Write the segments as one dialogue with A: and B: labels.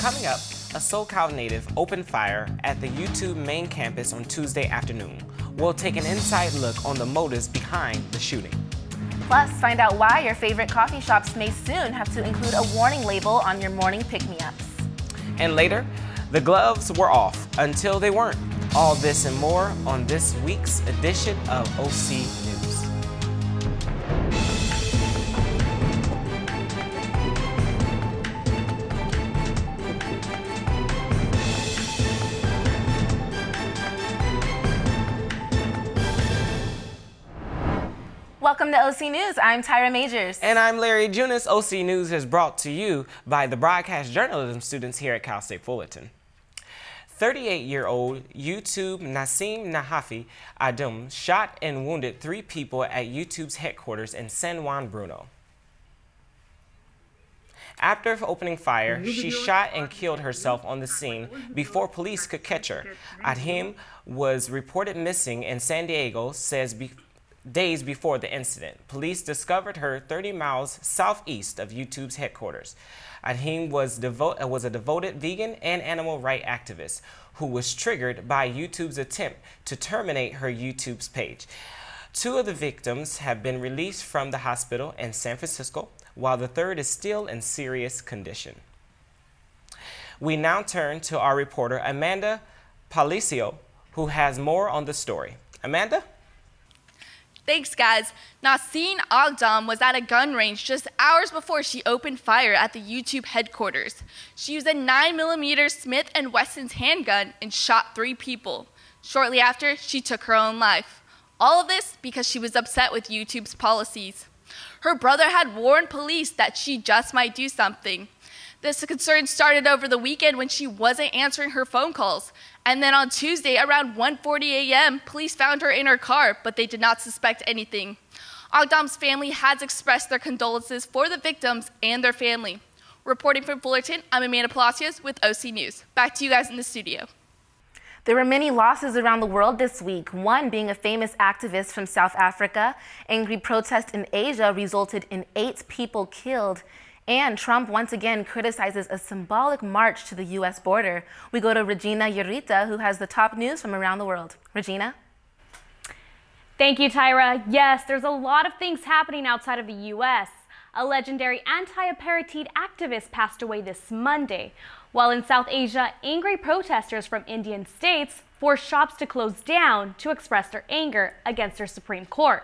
A: Coming up, a SoCal native opened fire at the YouTube main campus on Tuesday afternoon. We'll take an inside look on the motives behind the shooting.
B: Plus, find out why your favorite coffee shops may soon have to include a warning label on your morning pick-me-ups.
A: And later, the gloves were off until they weren't. All this and more on this week's edition of OC News.
B: Welcome to OC News. I'm Tyra Majors.
A: And I'm Larry Junis. OC News is brought to you by the broadcast journalism students here at Cal State Fullerton. 38-year-old YouTube Nassim Nahafi Adum shot and wounded 3 people at YouTube's headquarters in San Juan, Bruno. After opening fire, she shot and killed herself on the scene before police could catch her. Adhim was reported missing in San Diego, days before the incident. Police discovered her 30 miles southeast of YouTube's headquarters. Adhim was a devoted vegan and animal rights activist who was triggered by YouTube's attempt to terminate her YouTube's page. 2 of the victims have been released from the hospital in San Francisco, while the 3rd is still in serious condition. We now turn to our reporter, Amanda Palicio, who has more on the story. Amanda?
C: Thanks, guys. Nassim Agdam was at a gun range just hours before she opened fire at the YouTube headquarters. She used a 9mm Smith & Wesson's handgun and shot 3 people. Shortly after, she took her own life. All of this because she was upset with YouTube's policies. Her brother had warned police that she just might do something. This concern started over the weekend when she wasn't answering her phone calls. And then on Tuesday, around 1:40 a.m., police found her in her car, but they did not suspect anything. Agdam's family has expressed their condolences for the victims and their family. Reporting from Fullerton, I'm Amanda Palacios with OC News. Back to you guys in the studio.
B: There were many losses around the world this week, one being a famous activist from South Africa. Angry protests in Asia resulted in 8 people killed. And Trump once again criticizes a symbolic march to the U.S. border. We go to Regina Yerita, who has the top news from around the world. Regina?
D: Thank you, Tyra. Yes, there's a lot of things happening outside of the U.S. A legendary anti-apartheid activist passed away this Monday, while in South Asia, angry protesters from Indian states forced shops to close down to express their anger against their Supreme Court.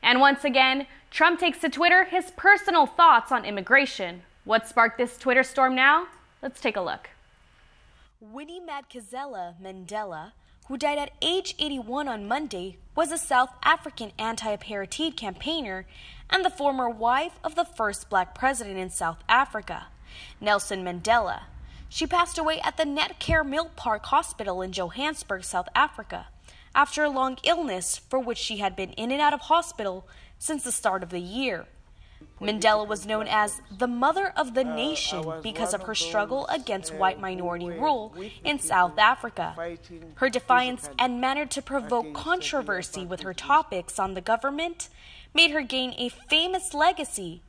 D: And once again, Trump takes to Twitter his personal thoughts on immigration. What sparked this Twitter storm now? Let's take a look.
E: Winnie Madikizela Mandela, who died at age 81 on Monday, was a South African anti-apartheid campaigner and the former wife of the first black president in South Africa, Nelson Mandela. She passed away at the Netcare Mill Park Hospital in Johannesburg, South Africa, after a long illness for which she had been in and out of hospital since the start of the year. Mandela was known as the Mother of the Nation because of her struggle against white minority rule in South Africa. Her defiance and manner to provoke controversy with her topics on the government made her gain a famous legacy,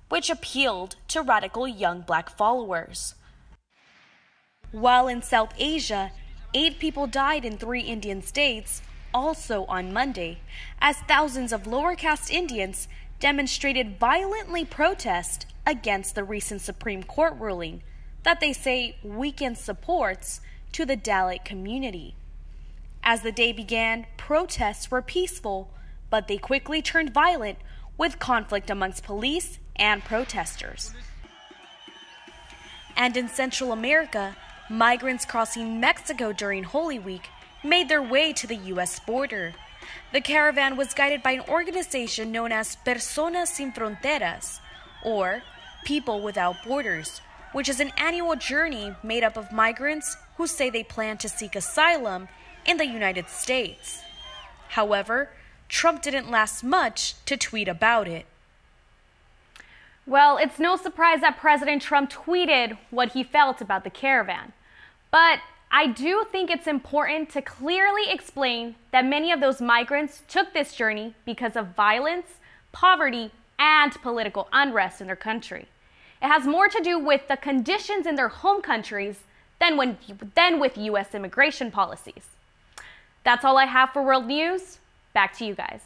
E: which appealed to radical young black followers. While in South Asia, 8 people died in 3 Indian states, also on Monday, as thousands of lower caste Indians demonstrated violently protest against the recent Supreme Court ruling that they say weakens supports to the Dalit community. As the day began, protests were peaceful, but they quickly turned violent with conflict amongst police and protesters. And in Central America, migrants crossing Mexico during Holy Week made their way to the U.S. border. The caravan was guided by an organization known as Personas Sin Fronteras, or People Without Borders, which is an annual journey made up of migrants who say they plan to seek asylum in the United States. However, Trump didn't last much to tweet about it.
D: Well, it's no surprise that President Trump tweeted what he felt about the caravan. But I do think it's important to clearly explain that many of those migrants took this journey because of violence, poverty, and political unrest in their country. It has more to do with the conditions in their home countries than with U.S. immigration policies. That's all I have for World News. Back to you guys.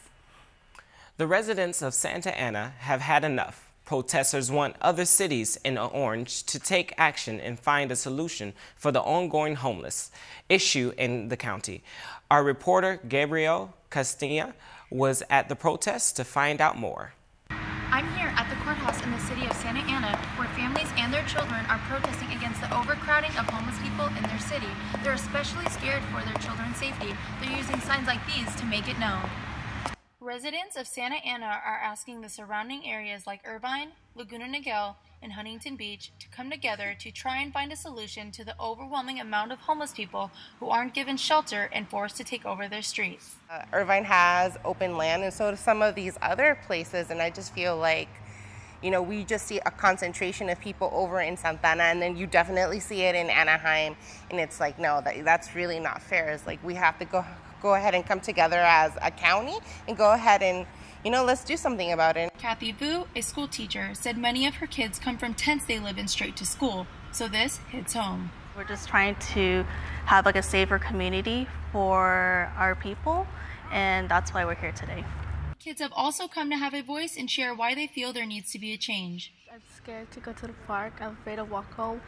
A: The residents of Santa Ana have had enough. Protesters want other cities in orange to take action and find a solution for the ongoing homeless issue in the county. Our reporter, Gabrielle Castilla, was at the protest to find out more.
F: I'm here at the courthouse in the city of Santa Ana, where families and their children are protesting against the overcrowding of homeless people in their city. They're especially scared for their children's safety. They're using signs like these to make it known. Residents of Santa Ana are asking the surrounding areas like Irvine, Laguna Niguel, and Huntington Beach to come together to try and find a solution to the overwhelming amount of homeless people who aren't given shelter and forced to take over their streets.
G: Irvine has open land, and so do some of these other places, and I just feel like, you know, we just see a concentration of people over in Santa Ana, and then you definitely see it in Anaheim, and it's like, no, that's really not fair. It's like we have to go ahead and come together as a county and go ahead and, you know, let's do something about it.
F: Kathy Vu, a school teacher, said many of her kids come from tents they live in straight to school, so this hits home.
H: We're just trying to have like a safer community for our people, and that's why we're here today.
F: Kids have also come to have a voice and share why they feel there needs to be a change.
I: I'm scared to go to the park. I'm afraid to walk home.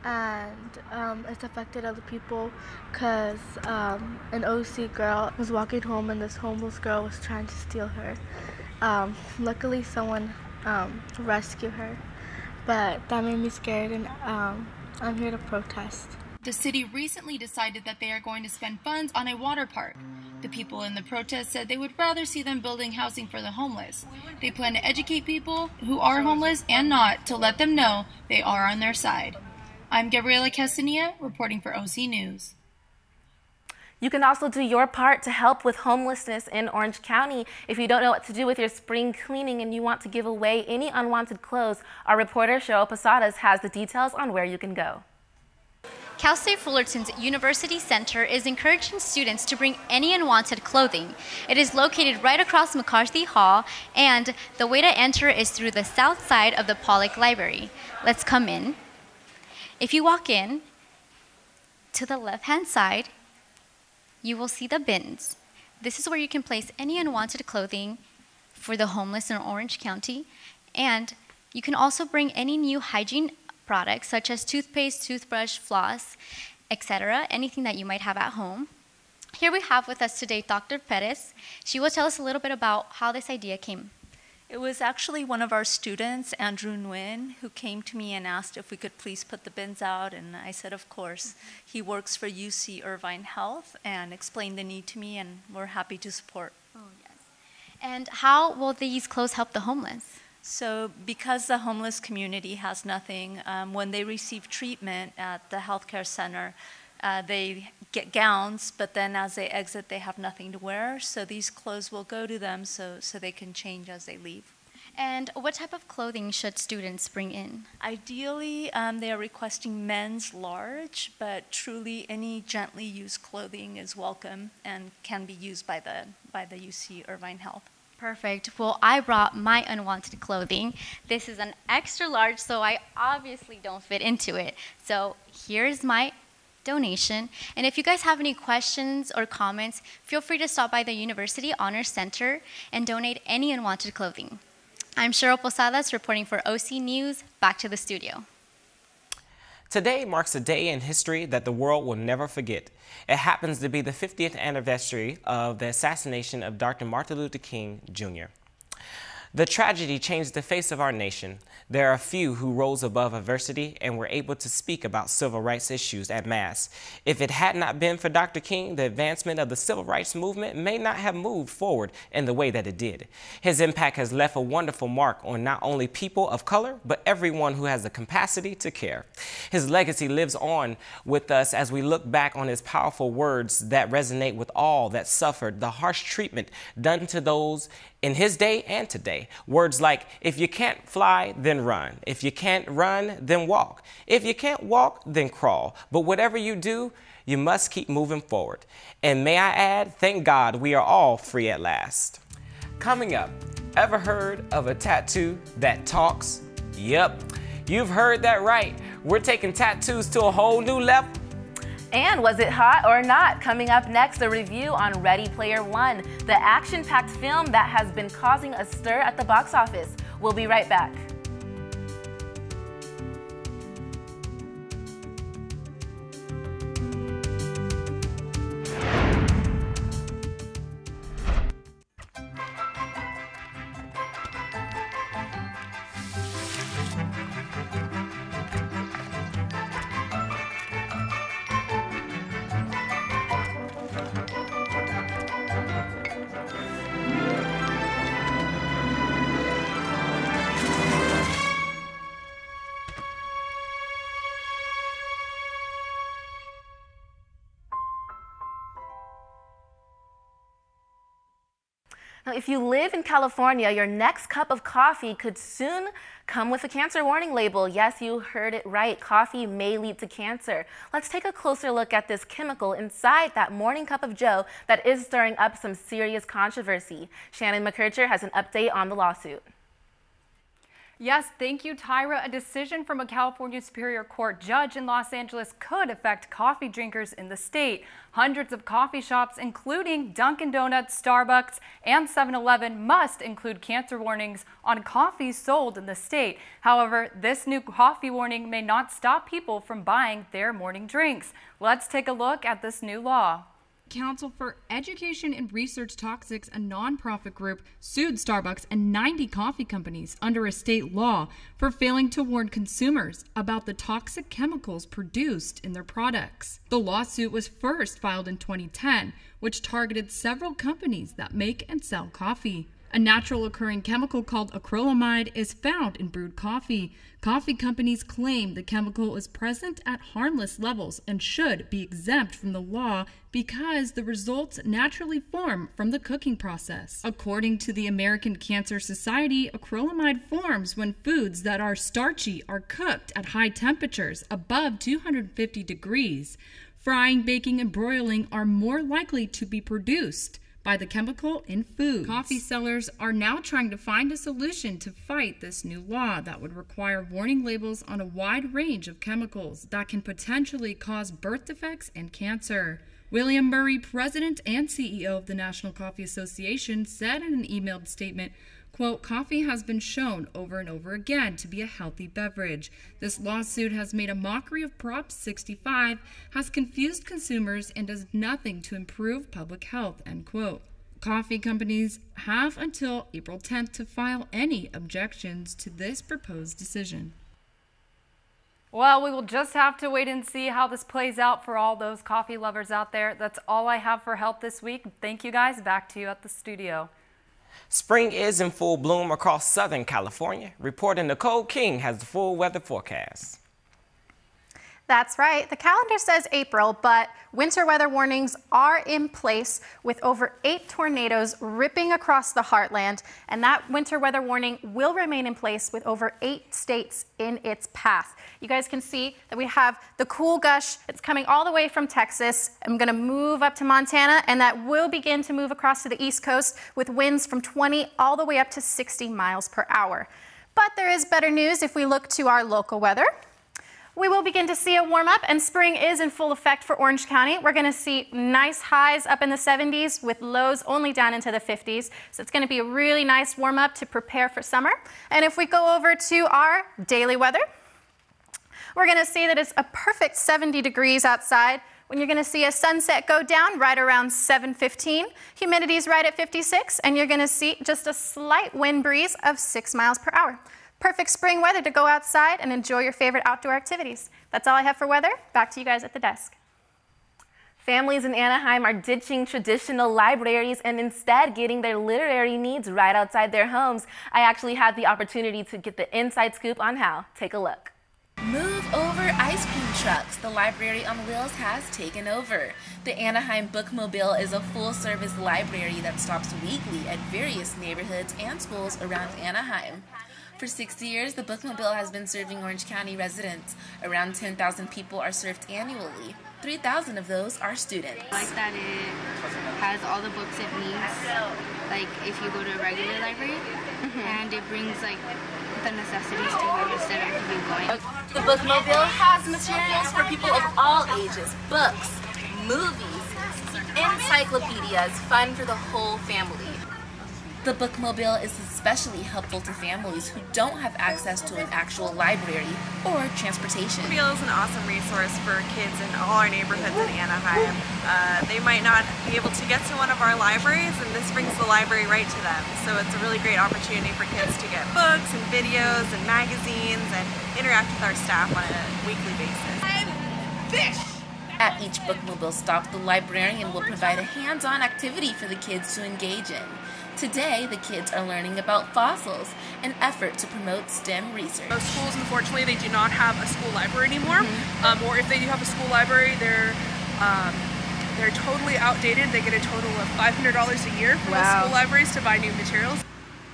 I: And it's affected other people because an OC girl was walking home and this homeless girl was trying to steal her. Luckily someone rescued her, but that made me scared, and I'm here to protest.
F: The city recently decided that they are going to spend funds on a water park. The people in the protest said they would rather see them building housing for the homeless. They plan to educate people who are homeless and not to let them know they are on their side. I'm Gabriela Castilla, reporting for OC News.
B: You can also do your part to help with homelessness in Orange County. If you don't know what to do with your spring cleaning and you want to give away any unwanted clothes, our reporter Cheryl Posadas has the details on where you can go.
J: Cal State Fullerton's University Center is encouraging students to bring any unwanted clothing. It is located right across McCarthy Hall, and the way to enter is through the south side of the Pollock Library. Let's come in. If you walk in, to the left-hand side, you will see the bins. This is where you can place any unwanted clothing for the homeless in Orange County, and you can also bring any new hygiene products such as toothpaste, toothbrush, floss, etc., anything that you might have at home. Here we have with us today Dr. Perez. She will tell us a little bit about how this idea came.
K: It was actually one of our students, Andrew Nguyen, who came to me and asked if we could please put the bins out, and I said of course. He works for UC Irvine Health and explained the need to me, and we're happy to support.
J: Oh, yes. And how will these clothes help the homeless?
K: So because the homeless community has nothing, when they receive treatment at the healthcare center, they get gowns, but then as they exit, they have nothing to wear. So these clothes will go to them so they can change as they leave.
J: And what type of clothing should students bring in?
K: Ideally, they are requesting men's large, but truly any gently used clothing is welcome and can be used by the UC Irvine Health.
J: Perfect. Well, I brought my unwanted clothing. This is an extra large, so I obviously don't fit into it. So here's my donation. And if you guys have any questions or comments, feel free to stop by the University Honor Center and donate any unwanted clothing. I'm Cheryl Posadas reporting for OC News. Back to the studio.
A: Today marks a day in history that the world will never forget. It happens to be the 50th anniversary of the assassination of Dr. Martin Luther King, Jr. The tragedy changed the face of our nation. There are few who rose above adversity and were able to speak about civil rights issues en masse. If it had not been for Dr. King, the advancement of the civil rights movement may not have moved forward in the way that it did. His impact has left a wonderful mark on not only people of color, but everyone who has the capacity to care. His legacy lives on with us as we look back on his powerful words that resonate with all that suffered the harsh treatment done to those in his day and today. Words like, if you can't fly, then run. If you can't run, then walk. If you can't walk, then crawl. But whatever you do, you must keep moving forward. And may I add, thank God we are all free at last. Coming up, ever heard of a tattoo that talks? Yep. You've heard that right. We're taking tattoos to a whole new level.
B: And was it hot or not? Coming up next, a review on Ready Player One, the action-packed film that has been causing a stir at the box office. We'll be right back. Now, if you live in California, your next cup of coffee could soon come with a cancer warning label. Yes, you heard it right. Coffee may lead to cancer. Let's take a closer look at this chemical inside that morning cup of joe that is stirring up some serious controversy. Shannon McKercher has an update on the lawsuit.
L: Yes, thank you, Tyra. A decision from a California Superior Court judge in Los Angeles could affect coffee drinkers in the state. Hundreds of coffee shops, including Dunkin' Donuts, Starbucks, and 7-Eleven, must include cancer warnings on coffee sold in the state. However, this new coffee warning may not stop people from buying their morning drinks. Let's take a look at this new law.
M: Council for Education and Research Toxics, a nonprofit group, sued Starbucks and 90 coffee companies under a state law for failing to warn consumers about the toxic chemicals produced in their products. The lawsuit was first filed in 2010, which targeted several companies that make and sell coffee. A natural occurring chemical called acrylamide is found in brewed coffee. Coffee companies claim the chemical is present at harmless levels and should be exempt from the law because the results naturally form from the cooking process. According to the American Cancer Society, acrylamide forms when foods that are starchy are cooked at high temperatures above 250 degrees. Frying, baking, and broiling are more likely to be produced by the chemical in food. Coffee sellers are now trying to find a solution to fight this new law that would require warning labels on a wide range of chemicals that can potentially cause birth defects and cancer. William Murray, president and CEO of the National Coffee Association, said in an emailed statement, quote, "Coffee has been shown over and over again to be a healthy beverage. This lawsuit has made a mockery of Prop 65, has confused consumers, and does nothing to improve public health," end quote. Coffee companies have until April 10th to file any objections to this proposed decision.
L: Well, we will just have to wait and see how this plays out for all those coffee lovers out there. That's all I have for health this week. Thank you guys. Back to you at the studio.
A: Spring is in full bloom across Southern California. Reporter Nicole King has the full weather forecast.
N: That's right. The calendar says April, but winter weather warnings are in place with over 8 tornadoes ripping across the heartland, and that winter weather warning will remain in place with over 8 states in its path. You guys can see that we have the cool gush. It's coming all the way from Texas. I'm going to move up to Montana, and that will begin to move across to the East Coast with winds from 20 all the way up to 60 miles per hour. But there is better news if we look to our local weather. We will begin to see a warm up, and spring is in full effect for Orange County. We're going to see nice highs up in the 70s with lows only down into the 50s. So it's going to be a really nice warm up to prepare for summer. And if we go over to our daily weather, we're going to see that it's a perfect 70 degrees outside when you're going to see a sunset go down right around 7:15. Humidity is right at 56, and you're going to see just a slight wind breeze of 6 miles per hour. Perfect spring weather to go outside and enjoy your favorite outdoor activities. That's all I have for weather. Back to you guys at the desk.
B: Families in Anaheim are ditching traditional libraries and instead getting their literary needs right outside their homes. I actually had the opportunity to get the inside scoop on how. Take a look.
O: Move over ice cream trucks. The Library on Wheels has taken over. The Anaheim Bookmobile is a full-service library that stops weekly at various neighborhoods and schools around Anaheim. For 6 years, the Bookmobile has been serving Orange County residents. Around 10,000 people are served annually. 3,000 of those are students.
P: I like that it has all the books it needs, like if you go to a regular library, and it brings like the necessities to use instead of keeping going.
O: The bookmobile has materials for people of all ages, books, movies, encyclopedias, fun for the whole family. The bookmobile is especially helpful to families who don't have access to an actual library or transportation.
Q: The bookmobile is an awesome resource for kids in all our neighborhoods in Anaheim. They might not be able to get to one of our libraries, and this brings the library right to them. So it's a really great opportunity for kids to get books and videos and magazines and interact with our staff on a weekly basis.
O: Fish! At each bookmobile stop, the librarian will provide a hands-on activity for the kids to engage in. Today, the kids are learning about fossils, an effort to promote STEM research.
Q: Most schools, unfortunately, they do not have a school library anymore. Or if they do have a school library, they're totally outdated. They get a total of $500 a year from the school libraries to buy new materials.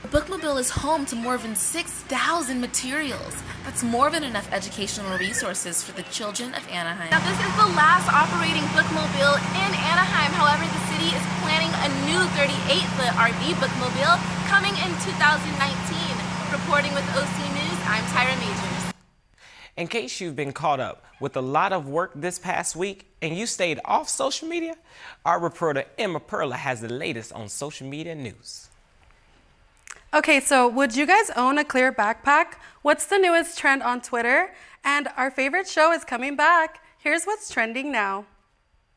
O: The bookmobile is home to more than 6,000 materials. That's more than enough educational resources for the children of Anaheim.
E: Now, this is the last operating bookmobile in Anaheim. However, the city is planning a new 38-foot RV bookmobile coming in 2019. Reporting with OC News, I'm Tyra Majors.
A: In case you've been caught up with a lot of work this past week and you stayed off social media, our reporter Emma Perla has the latest on social media news.
R: Okay, so would you guys own a clear backpack? What's the newest trend on Twitter? And our favorite show is coming back. Here's what's trending now.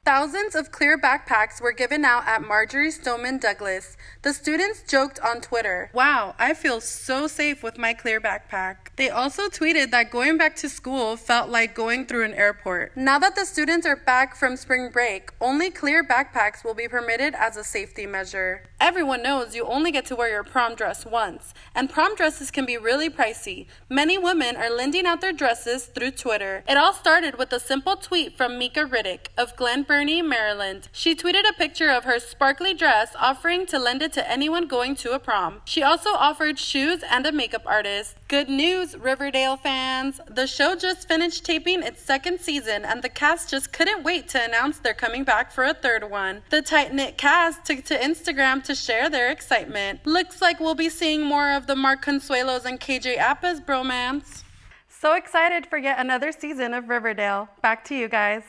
R: Thousands of clear backpacks were given out at Marjorie Stoneman Douglas. The students joked on Twitter, "Wow, I feel so safe with my clear backpack." They also tweeted that going back to school felt like going through an airport. Now that the students are back from spring break, only clear backpacks will be permitted as a safety measure. Everyone knows you only get to wear your prom dress once, and prom dresses can be really pricey. Many women are lending out their dresses through Twitter. It all started with a simple tweet from Mika Riddick of Glen Burnie, Maryland. She tweeted a picture of her sparkly dress, offering to lend it to anyone going to a prom. She also offered shoes and a makeup artist. Good news, Riverdale fans! The show just finished taping its second season, and the cast just couldn't wait to announce they're coming back for a third one. The tight-knit cast took to Instagram to share their excitement. Looks like we'll be seeing more of the Mark Consuelos and KJ Appa's bromance. So excited for yet another season of Riverdale. Back to you guys.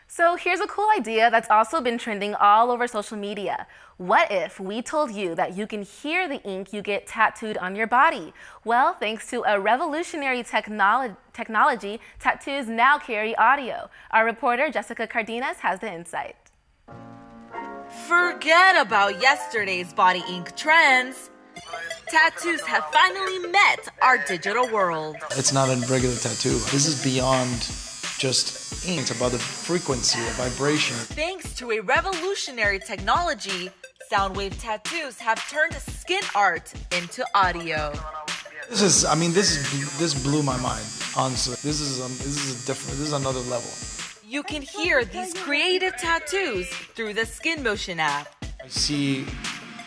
B: So here's a cool idea that's also been trending all over social media. What if we told you that you can hear the ink you get tattooed on your body? Well, thanks to a revolutionary technology, tattoos now carry audio. Our reporter, Jessica Cardenas, has the insight.
S: Forget about yesterday's body ink trends. Tattoos have finally met our digital world.
T: It's not a regular tattoo. This is beyond just ink. It's about the frequency, the vibration.
S: Thanks to a revolutionary technology, Soundwave tattoos have turned skin art into audio.
T: This blew my mind, honestly. This is another level.
S: You can hear these creative tattoos through the Skin Motion app.
T: I see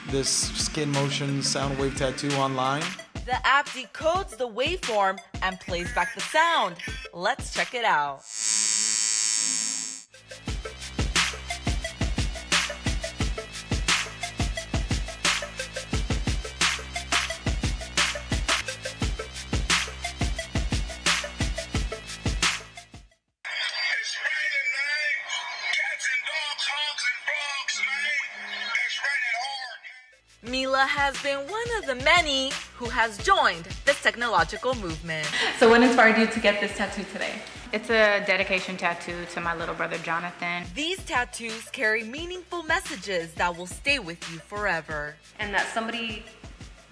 T: this Skin Motion Soundwave tattoo online.
S: The app decodes the waveform and plays back the sound. Let's check it out. Mila has been one of the many who has joined this technological movement.
U: So what inspired you to get this tattoo today?
P: It's a dedication tattoo to my little brother, Jonathan.
S: These tattoos carry meaningful messages that will stay with you forever.
V: And that somebody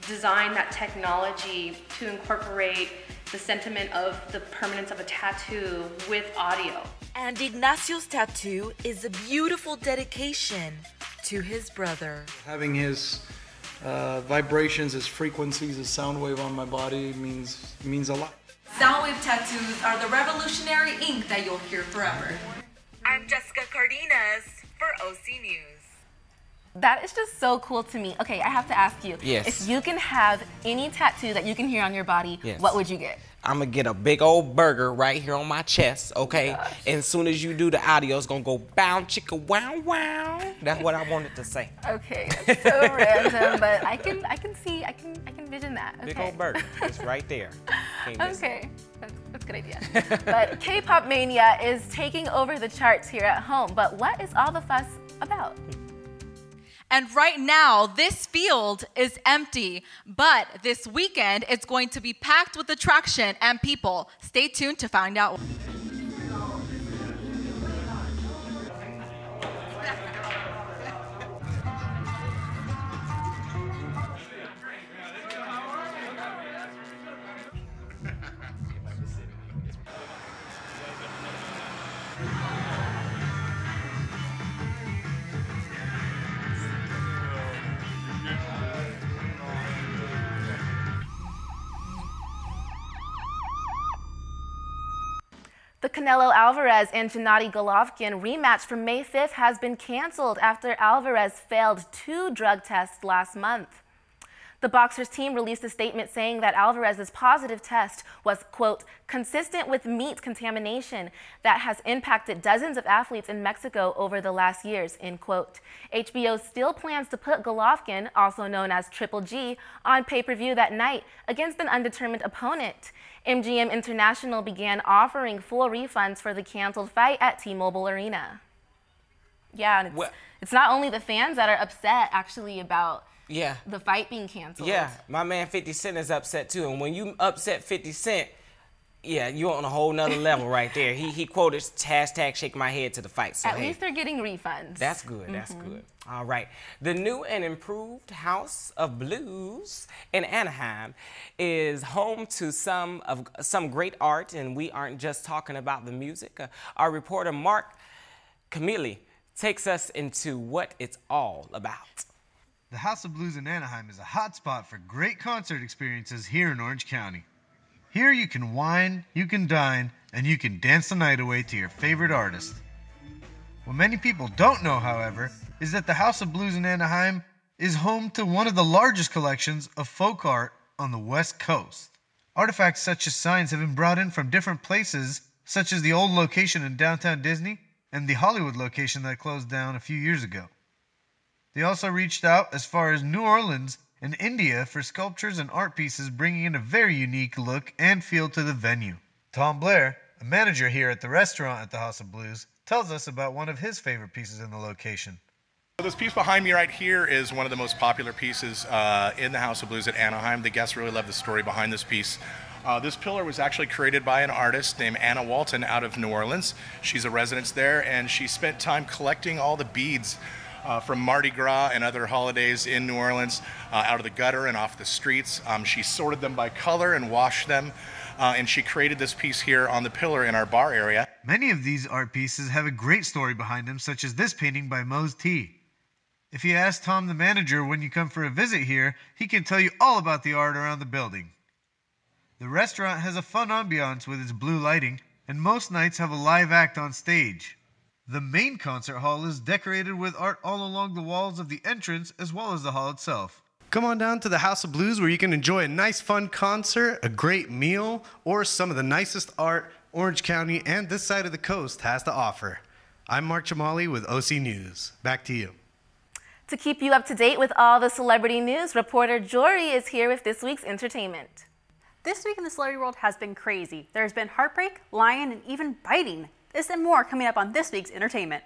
V: designed that technology to incorporate the sentiment of the permanence of a tattoo with audio.
S: And Ignacio's tattoo is a beautiful dedication to his brother.
T: Having his vibrations, his frequencies, his sound wave on my body means a lot.
S: Soundwave tattoos are the revolutionary ink that you'll hear forever. I'm Jessica Cardenas for OC News.
B: That is just so cool to me. Okay, I have to ask you.
A: Yes.
B: If you can have any tattoo that you can hear on your body, what would you get?
A: I'm gonna get a big old burger right here on my chest, okay? And as soon as you do the audio, it's gonna go bow chicka wow wow. That's what I wanted to say.
B: Okay, that's so random, but I can vision that. Okay.
A: Big old burger, it's right there.
B: Okay, that's a good idea. But K-pop mania is taking over the charts here at home. But what is all the fuss about?
C: And right now, this field is empty, but this weekend it's going to be packed with attraction and people. Stay tuned to find out.
B: The Canelo Alvarez and Gennady Golovkin rematch for May 5th has been canceled after Alvarez failed 2 drug tests last month. The boxer's team released a statement saying that Alvarez's positive test was, quote, consistent with meat contamination that has impacted dozens of athletes in Mexico over the last years, end quote. HBO still plans to put Golovkin, also known as Triple G, on pay-per-view that night against an undetermined opponent. MGM International began offering full refunds for the canceled fight at T-Mobile Arena. Yeah, and it's not only the fans that are upset, actually, about the fight being canceled.
A: Yeah, my man 50 Cent is upset too. And when you upset 50 Cent, yeah, you're on a whole nother level right there. He quoted hashtag shake my head to the fight. So,
B: At least they're getting refunds.
A: That's good, that's good. All right. The new and improved House of Blues in Anaheim is home to some great art, and we aren't just talking about the music. Our reporter Mark Camille takes us into what it's all about.
D: The House of Blues in Anaheim is a hot spot for great concert experiences here in Orange County. Here you can wine, you can dine, and you can dance the night away to your favorite artist. What many people don't know, however, is that the House of Blues in Anaheim is home to one of the largest collections of folk art on the West Coast. Artifacts such as signs have been brought in from different places, such as the old location in downtown Disney and the Hollywood location that closed down a few years ago. They also reached out as far as New Orleans and India for sculptures and art pieces, bringing in a very unique look and feel to the venue. Tom Blair, a manager here at the restaurant at the House of Blues, tells us about one of his favorite pieces in the location.
W: This piece behind me right here is one of the most popular pieces in the House of Blues at Anaheim. The guests really love the story behind this piece. This pillar was actually created by an artist named Anna Walton out of New Orleans. She's a resident there, and she spent time collecting all the beads from Mardi Gras and other holidays in New Orleans out of the gutter and off the streets. She sorted them by color and washed them, and she created this piece here on the pillar in our bar area.
D: Many of these art pieces have a great story behind them, such as this painting by Mose T. If you ask Tom the manager when you come for a visit here, he can tell you all about the art around the building. The restaurant has a fun ambiance with its blue lighting, and most nights have a live act on stage. The main concert hall is decorated with art all along the walls of the entrance as well as the hall itself.
X: Come on down to the House of Blues where you can enjoy a nice fun concert, a great meal, or some of the nicest art Orange County and this side of the coast has to offer. I'm Mark Jamali with OC News. Back to you.
B: To keep you up to date with all the celebrity news, reporter Jory is here with this week's entertainment.
Y: This week in the celebrity world has been crazy. There's been heartbreak, lying, and even biting. This and more coming up on this week's entertainment.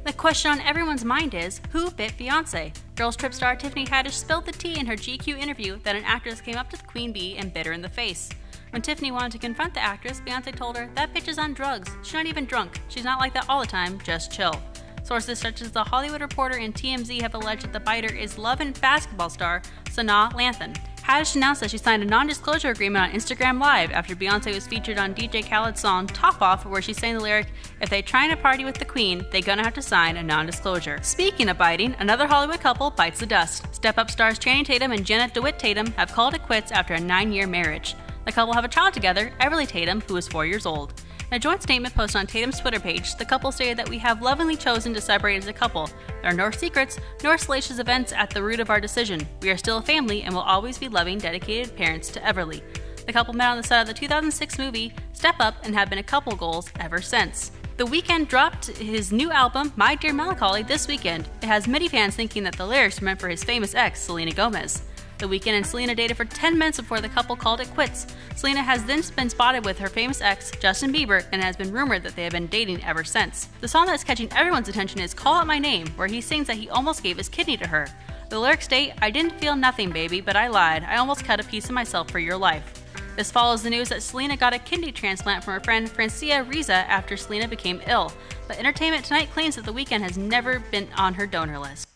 Z: The question on everyone's mind is, who bit Beyonce? Girls Trip star Tiffany Haddish spilled the tea in her GQ interview that an actress came up to the Queen Bee and bit her in the face. When Tiffany wanted to confront the actress, Beyonce told her, "That bitch is on drugs. She's not even drunk. She's not like that all the time. Just chill." Sources such as The Hollywood Reporter and TMZ have alleged that the biter is Love and basketball star Sanaa Lathan. Haddish announced that she signed a non-disclosure agreement on Instagram Live after Beyonce was featured on DJ Khaled's song Top Off, where she sang the lyric, "If they trying to party with the queen, they gonna have to sign a non-disclosure." Speaking of biting, another Hollywood couple bites the dust. Step Up stars Channing Tatum and Janet DeWitt Tatum have called it quits after a 9-year marriage. The couple have a child together, Everly Tatum, who is 4 years old. In a joint statement posted on Tatum's Twitter page, the couple stated that we have lovingly chosen to separate as a couple. There are no secrets, nor salacious events at the root of our decision. We are still a family and will always be loving, dedicated parents to Everly. The couple met on the set of the 2006 movie Step Up and have been a couple goals ever since. The Weeknd dropped his new album, My Dear Melancholy, this weekend. It has many fans thinking that the lyrics are meant for his famous ex, Selena Gomez. The Weeknd and Selena dated for 10 minutes before the couple called it quits. Selena has then been spotted with her famous ex, Justin Bieber, and has been rumored that they have been dating ever since. The song that is catching everyone's attention is Call Out My Name, where he sings that he almost gave his kidney to her. The lyrics state, I didn't feel nothing, baby, but I lied. I almost cut a piece of myself for your life. This follows the news that Selena got a kidney transplant from her friend Francia Riza after Selena became ill. But Entertainment Tonight claims that The Weeknd has never been on her donor list.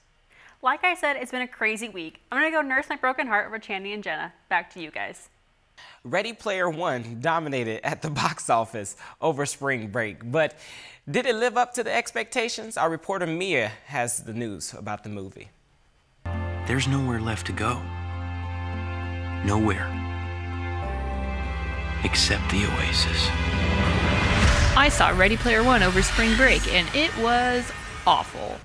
Y: Like I said, it's been a crazy week. I'm gonna go nurse my broken heart over Chandy and Jenna. Back to you guys.
A: Ready Player One dominated at the box office over spring break, but did it live up to the expectations? Our reporter Mia has the news about the movie.
F: There's nowhere left to go. Nowhere. Except the Oasis.
G: I saw Ready Player One over spring break, and it was awful.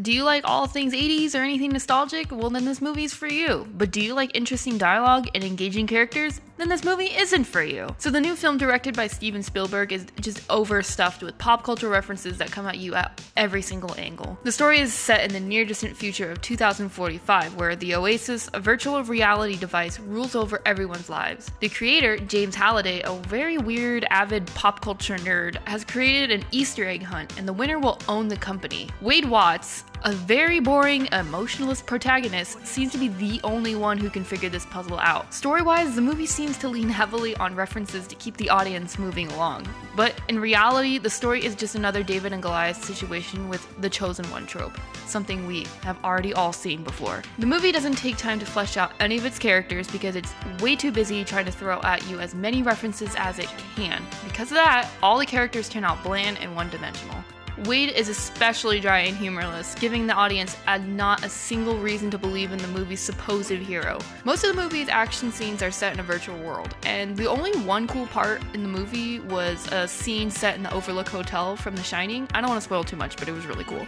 G: Do you like all things 80s or anything nostalgic? Well, then this movie's for you. But do you like interesting dialogue and engaging characters? Then this movie isn't for you. So the new film directed by Steven Spielberg is just overstuffed with pop culture references that come at you at every single angle. The story is set in the near distant future of 2045, where the Oasis, a virtual reality device, rules over everyone's lives. The creator, James Halliday, a very weird, avid pop culture nerd, has created an Easter egg hunt, and the winner will own the company. Wade Watts, a very boring, emotionless protagonist, seems to be the only one who can figure this puzzle out. Story-wise, the movie seems to lean heavily on references to keep the audience moving along. But in reality, the story is just another David and Goliath situation with the chosen one trope, something we have already all seen before. The movie doesn't take time to flesh out any of its characters because it's way too busy trying to throw at you as many references as it can. Because of that, all the characters turn out bland and one-dimensional. Wade is especially dry and humorless, giving the audience not a single reason to believe in the movie's supposed hero. Most of the movie's action scenes are set in a virtual world, and the only one cool part in the movie was a scene set in the Overlook Hotel from The Shining. I don't want to spoil too much, but it was really cool.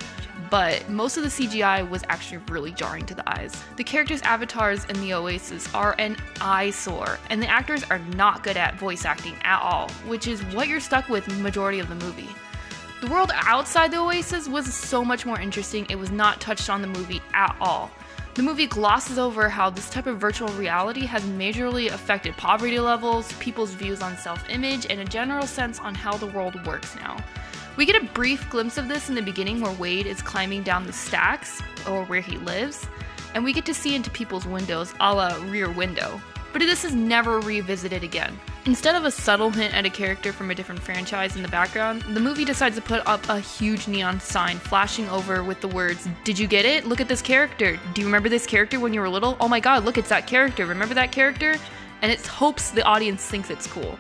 G: But most of the CGI was actually really jarring to the eyes. The characters' avatars in the Oasis are an eyesore, and the actors are not good at voice acting at all, which is what you're stuck with the majority of the movie. The world outside the Oasis was so much more interesting. It was not touched on in the movie at all. The movie glosses over how this type of virtual reality has majorly affected poverty levels, people's views on self-image, and a general sense on how the world works now. We get a brief glimpse of this in the beginning where Wade is climbing down the stacks, or where he lives, and we get to see into people's windows a la Rear Window. But this is never revisited again. Instead of a subtle hint at a character from a different franchise in the background, the movie decides to put up a huge neon sign flashing over with the words, "Did you get it? Look at this character. Do you remember this character when you were little? Oh my god, look, it's that character. Remember that character?" And it hopes the audience thinks it's cool.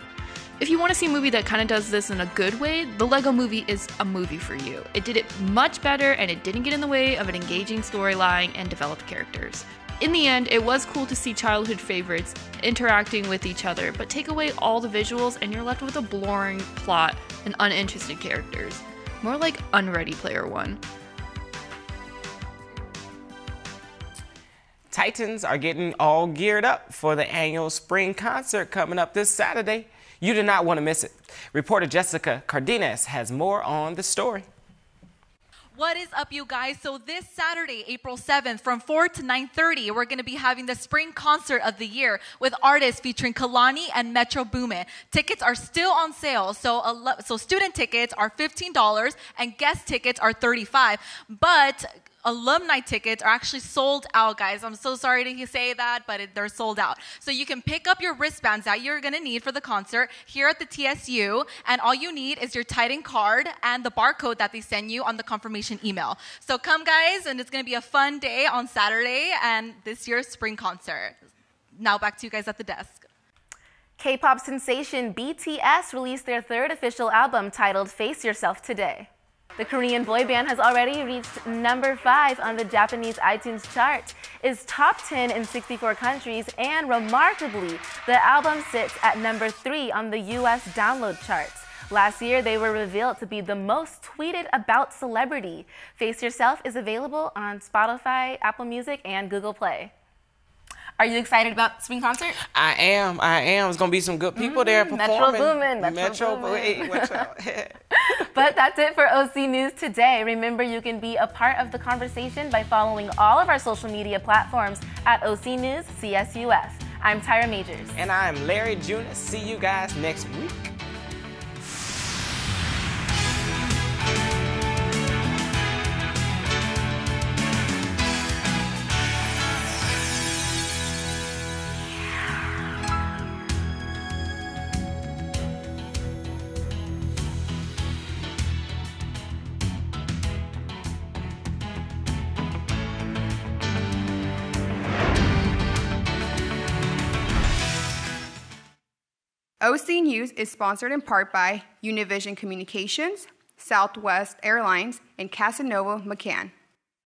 G: If you want to see a movie that kind of does this in a good way, the Lego Movie is a movie for you. It did it much better, and it didn't get in the way of an engaging storyline and developed characters. In the end, it was cool to see childhood favorites interacting with each other, but take away all the visuals and you're left with a boring plot and uninterested characters. More like Unready Player One.
A: Titans are getting all geared up for the annual spring concert coming up this Saturday. You do not want to miss it. Reporter Jessica Cardenas has more on the story.
C: What is up, you guys? So this Saturday, April 7th, from 4 to 9:30, we're going to be having the spring concert of the year with artists featuring Kalani and Metro Boomin. Tickets are still on sale. So student tickets are $15 and guest tickets are $35. But alumni tickets are actually sold out, guys. I'm so sorry to say that, but they're sold out. So you can pick up your wristbands that you're going to need for the concert here at the TSU, and all you need is your Titan card and the barcode that they send you on the confirmation email. So come, guys, and it's going to be a fun day on Saturday and this year's spring concert. Now back to you guys at the desk.
B: K-pop sensation BTS released their third official album titled Face Yourself today. The Korean boy band has already reached number 5 on the Japanese iTunes chart, is top 10 in 64 countries, and remarkably, the album sits at number 3 on the US download charts. Last year, they were revealed to be the most tweeted about celebrity. Face Yourself is available on Spotify, Apple Music, and Google Play. Are you excited about spring concert?
A: I am. There's going to be some good people there performing.
B: Metro Boomin. But that's it for OC News today. Remember, you can be a part of the conversation by following all of our social media platforms at OC News CSUF. I'm Tyra Majors.
A: And I'm Larry Junis. See you guys next week.
H: OC News is sponsored in part by Univision Communications, Southwest Airlines, and Casanova McCann.